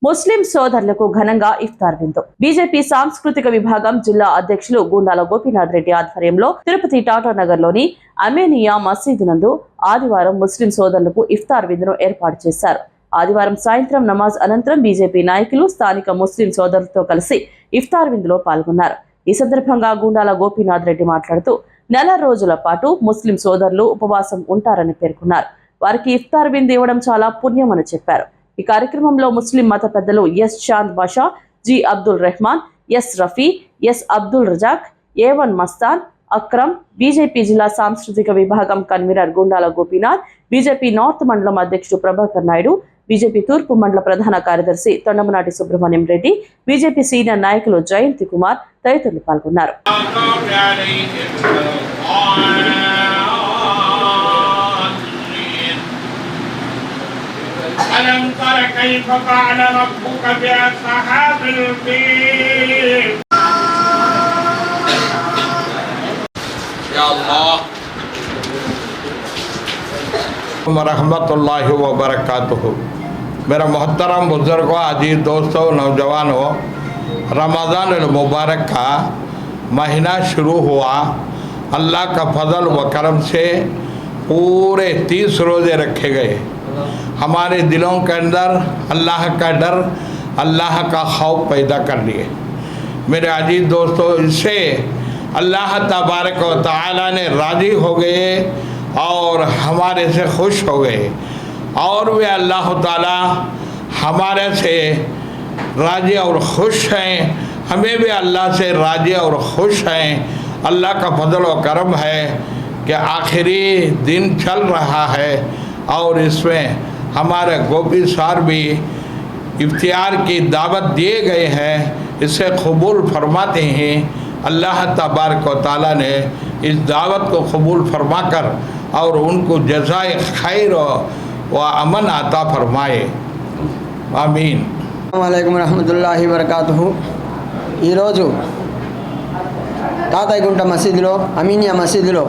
ముస్లిం సోదరులకు ఘనంగా ఇఫ్తార్ విందు. బీజేపీ సాంస్కృతిక విభాగం జిల్లా అధ్యక్షులు గుండాల గోపీనాథ్ రెడ్డి ఆధ్వర్యంలో తిరుపతి టాటా నగర్ లోని అమేనియా మసీదు నందు ఆదివారం ముస్లిం సోదరులకు ఇఫ్తార్ విందును ఏర్పాటు చేశారు. ఆదివారం సాయంత్రం నమాజ్ అనంతరం బీజేపీ నాయకులు స్థానిక ముస్లిం సోదరులతో కలిసి ఇఫ్తార్ విందులో పాల్గొన్నారు. ఈ సందర్భంగా గుండాల గోపీనాథ్ రెడ్డి మాట్లాడుతూ నెల రోజుల పాటు ముస్లిం సోదరులు ఉపవాసం ఉంటారని పేర్కొన్నారు. వారికి ఇఫ్తార్ విందు ఇవ్వడం చాలా పుణ్యమని చెప్పారు. ఈ కార్యక్రమంలో ముస్లిం మత పెద్దలు S Chand Basha, G Abdul Rehman, S Rafi, S Abdul Razak, ఏ1 మస్తాన్, అక్రమ్, బీజేపీ జిల్లా సాంస్కృతిక విభాగం convener Gundala Gopinath, BJP north మండలం అధ్యక్షుడు ప్రభాకర్ నాయుడు, బీజేపీ తూర్పు మండల ప్రధాన కార్యదర్శి తొండమనాటి సుబ్రహ్మణ్యం రెడ్డి, బీజేపీ సీనియర్ నాయకులు జయంతి కుమార్ తదితరులు పాల్గొన్నారు. ألم تر كيف فعل ربك بأصحاب الفيل يا الله रहमतुल्लाहि व बरकातुहू। मेरा मोहतरम बुजुर्गों, अजीज दोस्तों, नौजवानों, रमज़ान मुबारक का महीना शुरू हुआ। अल्लाह का फजल व करम से पूरे 30 रोज़े रखे गए। हमारे दिलों के अंदर अल्लाह का डर, अल्लाह का खौफ पैदा कर लिए। मेरे अजीज दोस्तों, इससे अल्लाह तबारक व तआला ने राज़ी हो गए और हमारे से खुश हो गए, और वे अल्लाह ताला हमारे से राज़ी और खुश हैं, हमें भी अल्लाह से राज़ी और खुश हैं। अल्लाह का फजल व करम है कि आखिरी दिन चल रहा है और इसमें हमारे गोपी सार भी इफ्तियार की दावत दिए गए हैं, इसे कबूल फरमाते हैं। अल्लाह तबारक व तआला ने इस दावत को कबूल फरमाकर और उनको जज़ाए खैर व अमन अता फरमाए, आमीन। अस्सलामुअलैकुम रहमतुल्लाहि व बरकातुहू। ఈరోజు తాతయ్యగుంట మసీదులో, అమీనియా మసీదులో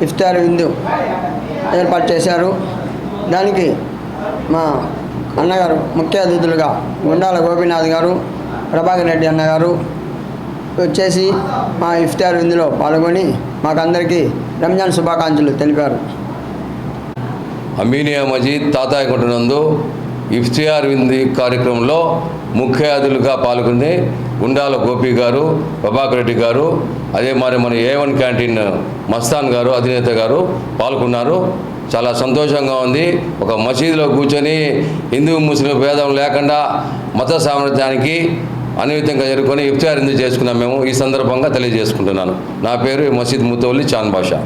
ఇఫ్తార్ విందు ఏర్పాటు చేశారు. దానికి మా అన్నగారు ముఖ్య అతిథులుగా గుండాల గోపీనాథ్ గారు, ప్రభాకర్ రెడ్డి అన్నగారు వచ్చేసి మా ఇఫ్తార్ విందులో పాల్గొని మాకందరికీ రంజాన్ శుభాకాంక్షలు తెలిపారు. అమీనియా మసీద్ తాతయ్యగుంట నందు ఇఫ్తియార్ విందు కార్యక్రమంలో ముఖ్య అతిథులుగా పాల్గొని గుండాల గోపి గారు, ప్రభాకర్ రెడ్డి గారు, అదే మరి మన ఏ1 క్యాంటీన్ మస్తాన్ గారు అధినేత గారు పాల్గొన్నారు. చాలా సంతోషంగా ఉంది. ఒక మసీదులో కూర్చొని హిందూ ముస్లిం భేదం లేకుండా మత సామర్థ్యానికి అనివిధంగా జరుపుకొని ఇఫ్తియార్ విందు చేసుకున్నాం మేము. ఈ సందర్భంగా తెలియజేసుకుంటున్నాను. నా పేరు మసీద్ ముతవల్లి చాంద్ బాషా.